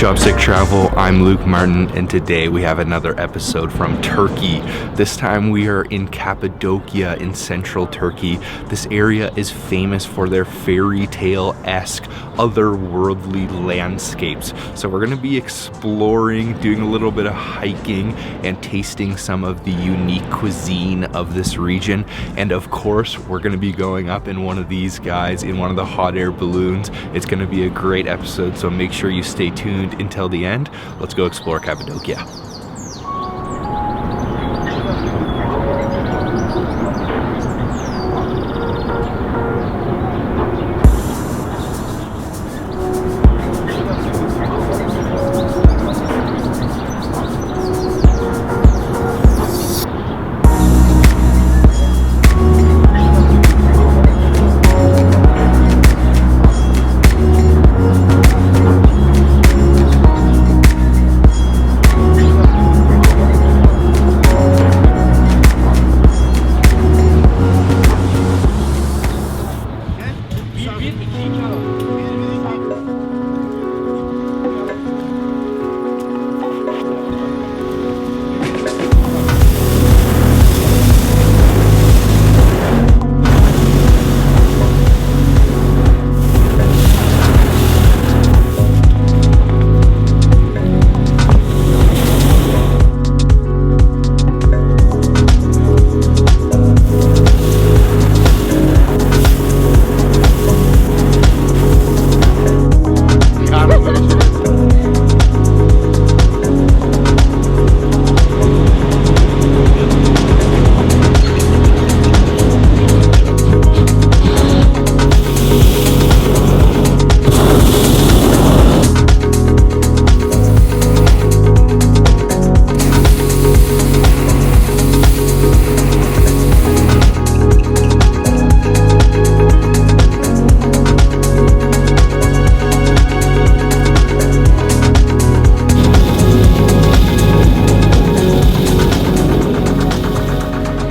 Chopstick Travel, I'm Luke Martin, and today we have another episode from Turkey. This time we are in Cappadocia in central Turkey. This area is famous for their fairy tale-esque, otherworldly landscapes. So we're going to be exploring, doing a little bit of hiking, and tasting some of the unique cuisine of this region. And of course, we're going to be going up in one of these guys, in one of the hot air balloons. It's going to be a great episode, so make sure you stay tuned until the end. Let's go explore Cappadocia.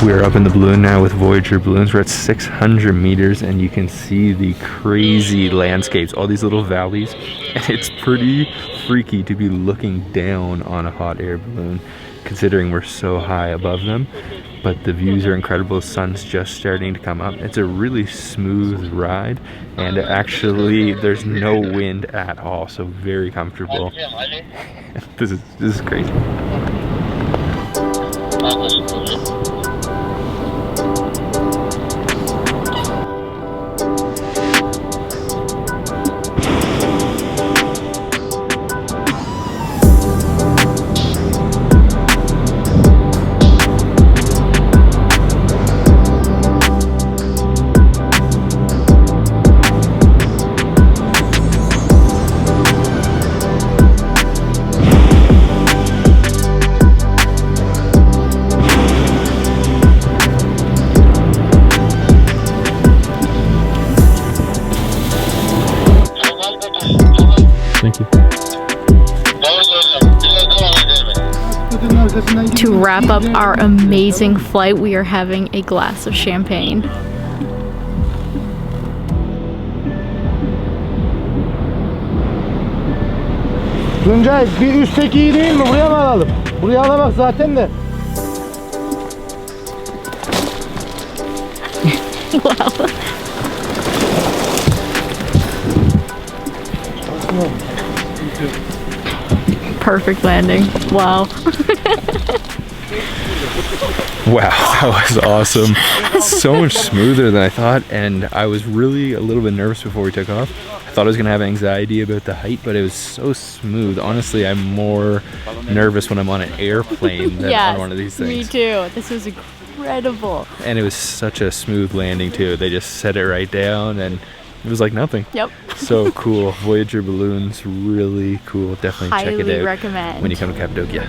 We're up in the balloon now with Voyager Balloons. We're at 600 meters and you can see the crazy landscapes, all these little valleys. And it's pretty freaky to be looking down on a hot air balloon considering we're so high above them. But the views are incredible. The sun's just starting to come up. It's a really smooth ride, and actually there's no wind at all, so very comfortable. This is crazy. To wrap up our amazing flight, we are having a glass of champagne. Tuncay, bir üstteki iyi değil mi? Buraya mı alalım? Buraya alamak zaten de. Wow. Perfect landing. Wow. Wow, that was awesome. So much smoother than I thought, and I was really a little bit nervous before we took off. I thought I was gonna have anxiety about the height, but it was so smooth. Honestly, I'm more nervous when I'm on an airplane than on one of these things. Me too. This was incredible. And it was such a smooth landing too. They just set it right down and it was like nothing. Yep. So cool. Voyager Balloons, really cool. Definitely check it out. Highly recommend. When you come to Cappadocia.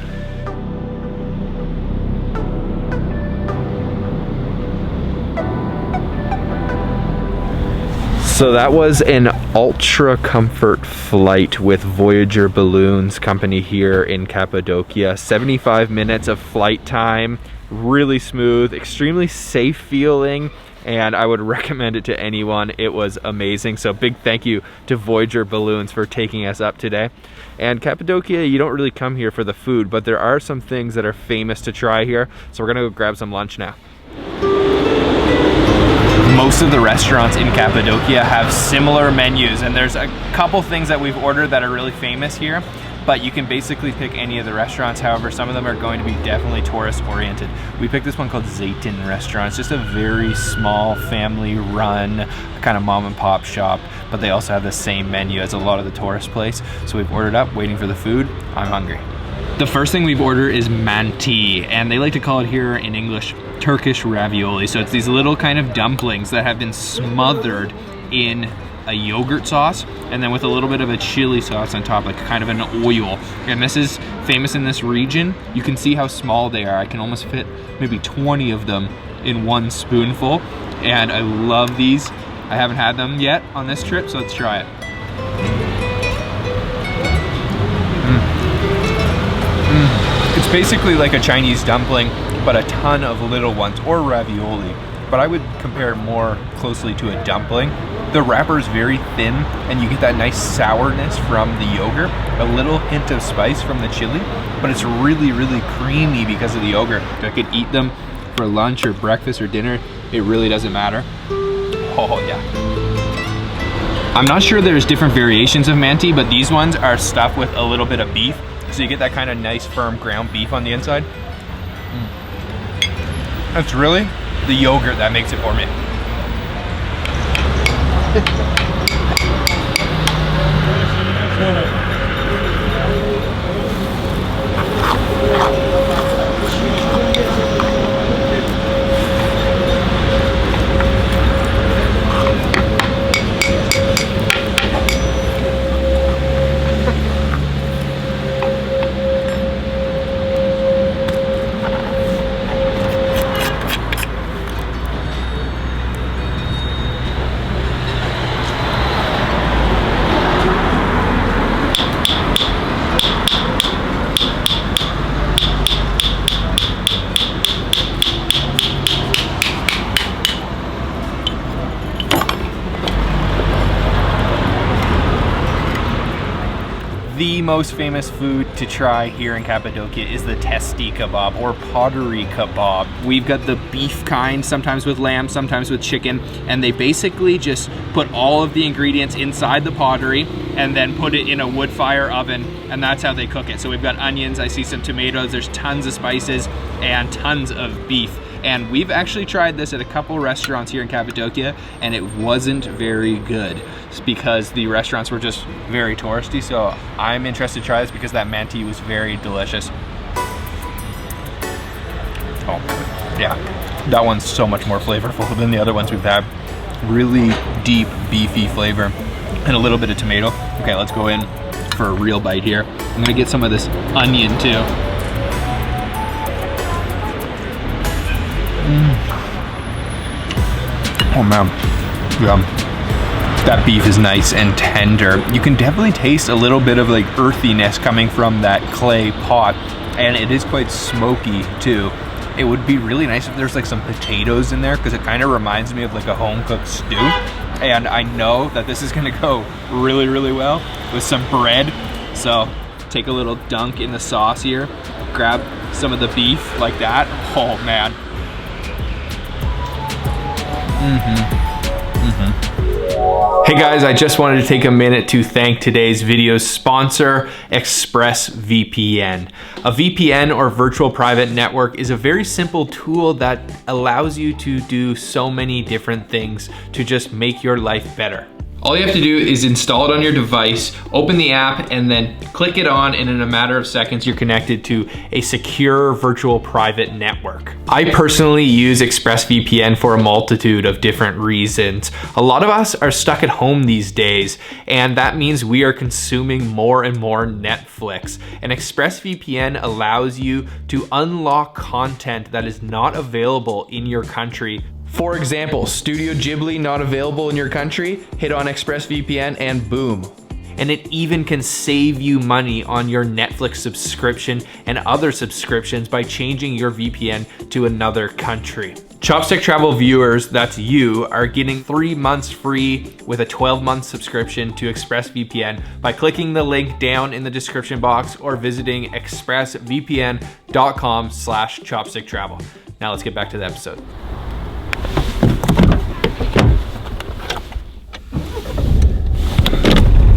So that was an ultra comfort flight with Voyager Balloons company here in Cappadocia. 75 minutes of flight time, really smooth, extremely safe feeling. and I would recommend it to anyone. It was amazing. So big thank you to Voyager Balloons for taking us up today. And Cappadocia, you don't really come here for the food, but there are some things that are famous to try here. So we're gonna go grab some lunch now. Most of the restaurants in Cappadocia have similar menus, and there's a couple things that we've ordered that are really famous here, but you can basically pick any of the restaurants. However, some of them are going to be definitely tourist oriented. We picked this one called Zeytin Restaurant. It's just a very small family run kind of mom and pop shop, but they also have the same menu as a lot of the tourist place. So we've ordered up, waiting for the food. I'm hungry. The first thing we've ordered is Mantı, and they like to call it here in English Turkish ravioli. So it's these little kind of dumplings that have been smothered in a yogurt sauce, and then with a little bit of a chili sauce on top, like kind of an oil. And this is famous in this region. You can see how small they are. I can almost fit maybe 20 of them in one spoonful, and I love these. I haven't had them yet on this trip, so let's try it. It's basically like a Chinese dumpling, but a ton of little ones, or ravioli. But I would compare it more closely to a dumpling. The wrapper is very thin, and you get that nice sourness from the yogurt, a little hint of spice from the chili, but it's really, really creamy because of the yogurt. I could eat them for lunch or breakfast or dinner. It really doesn't matter. Oh yeah. I'm not sure there's different variations of Mantı, but these ones are stuffed with a little bit of beef. So you get that kind of nice firm ground beef on the inside. It's really the yogurt that makes it for me. The most famous food to try here in Cappadocia is the Testi Kebab, or Pottery kebab. We've got the beef kind, sometimes with lamb, sometimes with chicken, and they basically just put all of the ingredients inside the pottery and then put it in a wood fire oven, and that's how they cook it. So we've got onions, I see some tomatoes, there's tons of spices and tons of beef. And we've actually tried this at a couple restaurants here in Cappadocia, and it wasn't very good. It's because the restaurants were just very touristy, so I'm interested to try this because that Mantı was very delicious. Oh, yeah. That one's so much more flavorful than the other ones we've had. Really deep, beefy flavor, and a little bit of tomato. Okay, let's go in for a real bite here. I'm gonna get some of this onion too. Oh man, yeah. That beef is nice and tender. You can definitely taste a little bit of like earthiness coming from that clay pot, and it is quite smoky too. It would be really nice if there's like some potatoes in there, because it kind of reminds me of like a home-cooked stew. And I know that this is gonna go really, really well with some bread. So take a little dunk in the sauce here, grab some of the beef like that. Oh man. Hey guys, I just wanted to take a minute to thank today's video's sponsor, ExpressVPN. A VPN, or virtual private network, is a very simple tool that allows you to do so many different things to just make your life better. All you have to do is install it on your device, open the app, and then click it on, and in a matter of seconds, you're connected to a secure virtual private network. I personally use ExpressVPN for a multitude of different reasons. A lot of us are stuck at home these days, and that means we are consuming more and more Netflix. And ExpressVPN allows you to unlock content that is not available in your country. For example, Studio Ghibli not available in your country? Hit on ExpressVPN and boom. And it even can save you money on your Netflix subscription and other subscriptions by changing your VPN to another country. Chopstick Travel viewers, that's you, are getting 3 months free with a 12-month subscription to ExpressVPN by clicking the link down in the description box or visiting expressvpn.com/chopsticktravel. Now let's get back to the episode.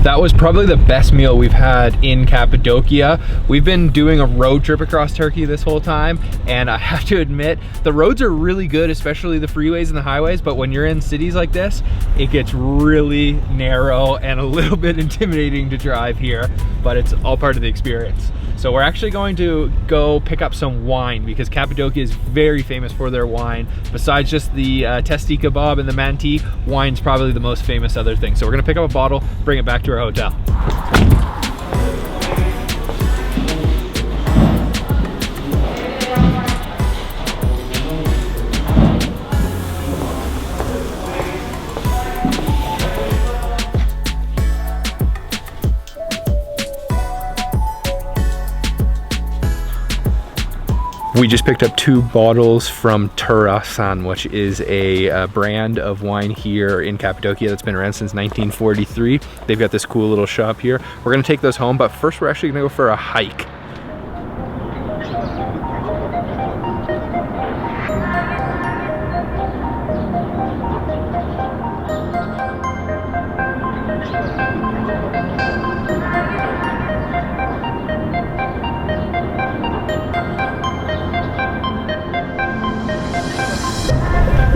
That was probably the best meal we've had in Cappadocia. We've been doing a road trip across Turkey this whole time, and I have to admit, the roads are really good, especially the freeways and the highways, but when you're in cities like this, it gets really narrow and a little bit intimidating to drive here, but it's all part of the experience. So we're actually going to go pick up some wine because Cappadocia is very famous for their wine. Besides just the Testi Kebab and the Mantı, wine's probably the most famous other thing. So we're gonna pick up a bottle, bring it back to our hotel. We just picked up 2 bottles from Turkish, which is a brand of wine here in Cappadocia that's been around since 1943. They've got this cool little shop here. We're gonna take those home, but first we're actually gonna go for a hike.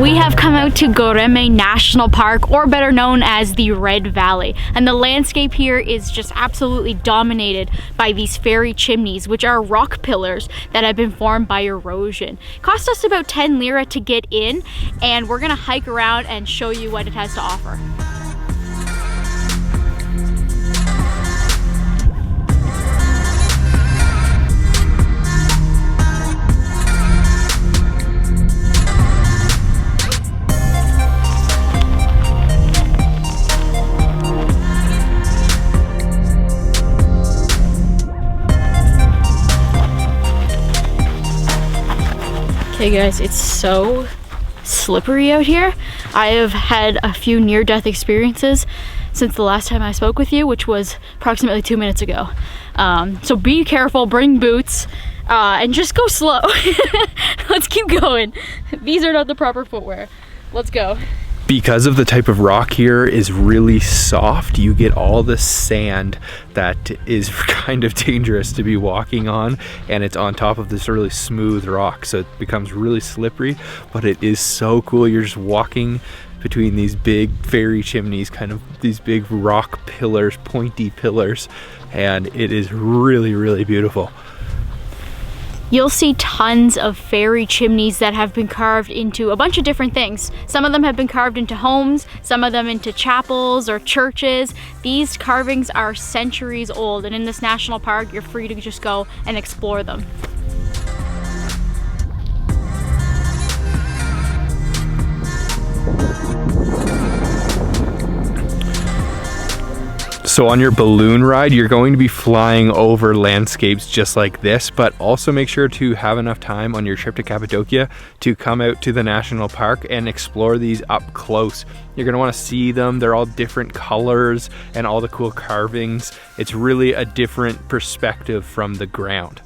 We have come out to Göreme National Park, or better known as the Red Valley. And the landscape here is just absolutely dominated by these fairy chimneys, which are rock pillars that have been formed by erosion. It cost us about 10 lira to get in, and we're gonna hike around and show you what it has to offer. Okay guys, it's so slippery out here. I have had a few near-death experiences since the last time I spoke with you, which was approximately 2 minutes ago. So be careful, bring boots, and just go slow. Let's keep going. These are not the proper footwear. Let's go. Because of the type of rock here is really soft, you get all the sand that is kind of dangerous to be walking on, and it's on top of this really smooth rock, so it becomes really slippery, but it is so cool. You're just walking between these big fairy chimneys, kind of these big rock pillars, pointy pillars, and it is really, really beautiful. You'll see tons of fairy chimneys that have been carved into a bunch of different things. Some of them have been carved into homes, some of them into chapels or churches. These carvings are centuries old, and in this national park, you're free to just go and explore them. So on your balloon ride, you're going to be flying over landscapes just like this, but also make sure to have enough time on your trip to Cappadocia to come out to the national park and explore these up close. You're gonna wanna see them. They're all different colors and all the cool carvings. It's really a different perspective from the ground.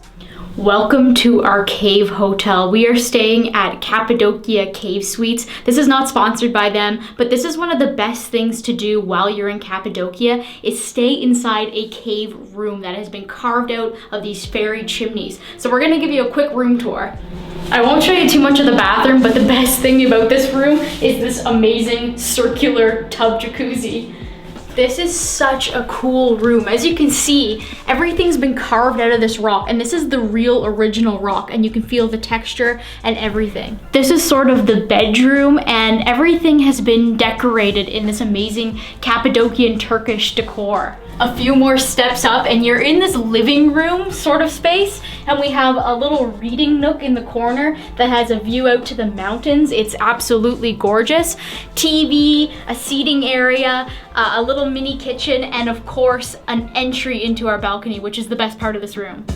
Welcome to our cave hotel. We are staying at Cappadocia Cave Suites. This is not sponsored by them, but this is one of the best things to do while you're in Cappadocia is stay inside a cave room that has been carved out of these fairy chimneys. So we're gonna give you a quick room tour. I won't show you too much of the bathroom, but the best thing about this room is this amazing circular tub jacuzzi. This is such a cool room. As you can see, everything's been carved out of this rock, and this is the real original rock, and you can feel the texture and everything. This is sort of the bedroom, and everything has been decorated in this amazing Cappadocian Turkish decor. A few more steps up and you're in this living room sort of space, and we have a little reading nook in the corner that has a view out to the mountains. It's absolutely gorgeous. TV, a seating area, a little mini kitchen, and of course an entry into our balcony, which is the best part of this room.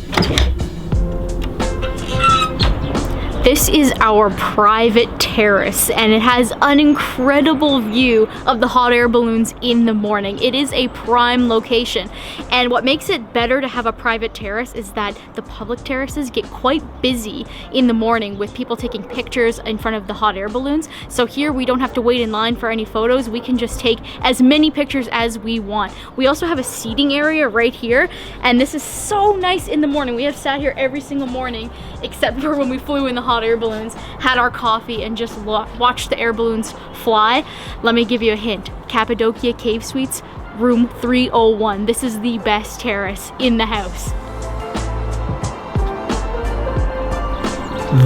This is our private terrace, and it has an incredible view of the hot air balloons in the morning. It is a prime location, and what makes it better to have a private terrace is that the public terraces get quite busy in the morning with people taking pictures in front of the hot air balloons. So here we don't have to wait in line for any photos. We can just take as many pictures as we want. We also have a seating area right here, and this is so nice in the morning. We have sat here every single morning except for when we flew in the hot air balloons, had our coffee, and just watched the air balloons fly. Let me give you a hint. Cappadocia Cave Suites, room 301. This is the best terrace in the house.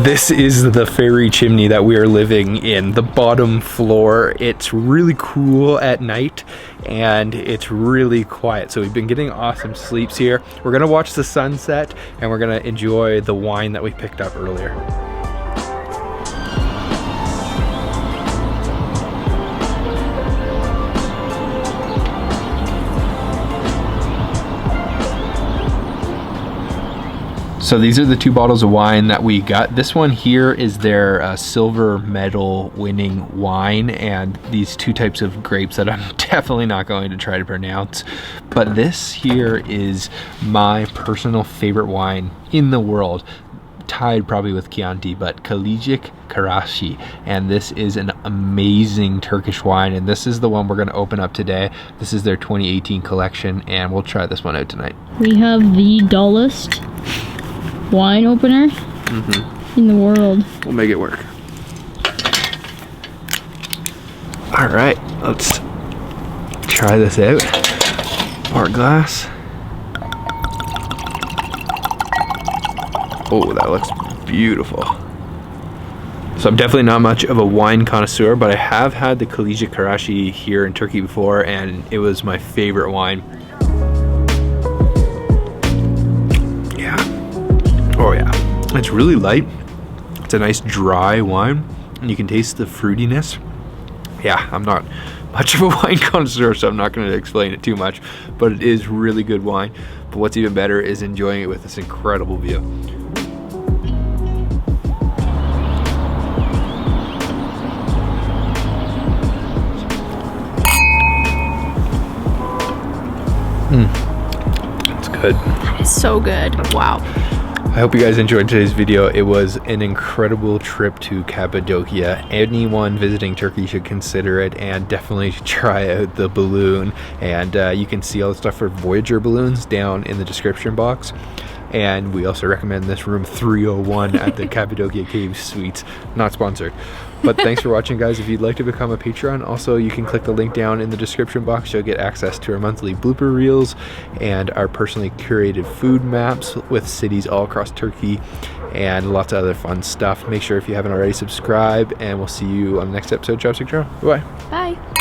This is the fairy chimney that we are living in, the bottom floor. It's really cool at night and it's really quiet. So we've been getting awesome sleeps here. We're gonna watch the sunset and we're gonna enjoy the wine that we picked up earlier. So these are the 2 bottles of wine that we got. This one here is their silver medal winning wine, and these 2 types of grapes that I'm definitely not going to try to pronounce. But this here is my personal favorite wine in the world, tied probably with Chianti, but Kaliçik Karashi. And this is an amazing Turkish wine, and this is the one we're going to open up today. This is their 2018 collection, and we'll try this one out tonight. We have the dullest wine opener in the world. We'll make it work. All right, let's try this out. Pour a glass. Oh, that looks beautiful. So I'm definitely not much of a wine connoisseur, but I have had the Kaliçik Karashi here in Turkey before, and it was my favorite wine. Oh yeah, it's really light. It's a nice dry wine, and you can taste the fruitiness. Yeah, I'm not much of a wine connoisseur, so I'm not going to explain it too much, but it is really good wine. But what's even better is enjoying it with this incredible view. It's good. That is so good. Wow. I hope you guys enjoyed today's video. It was an incredible trip to Cappadocia. Anyone visiting Turkey should consider it, and definitely try out the balloon. And you can see all the stuff for Voyager Balloons down in the description box. And we also recommend this room 301 at the Cappadocia Cave Suites. Not sponsored. But thanks for watching, guys. If you'd like to become a Patreon, also you can click the link down in the description box. You'll get access to our monthly blooper reels and our personally curated food maps with cities all across Turkey and lots of other fun stuff. Make sure if you haven't already, subscribe, and we'll see you on the next episode of Chopstick Journal. Bye. Bye.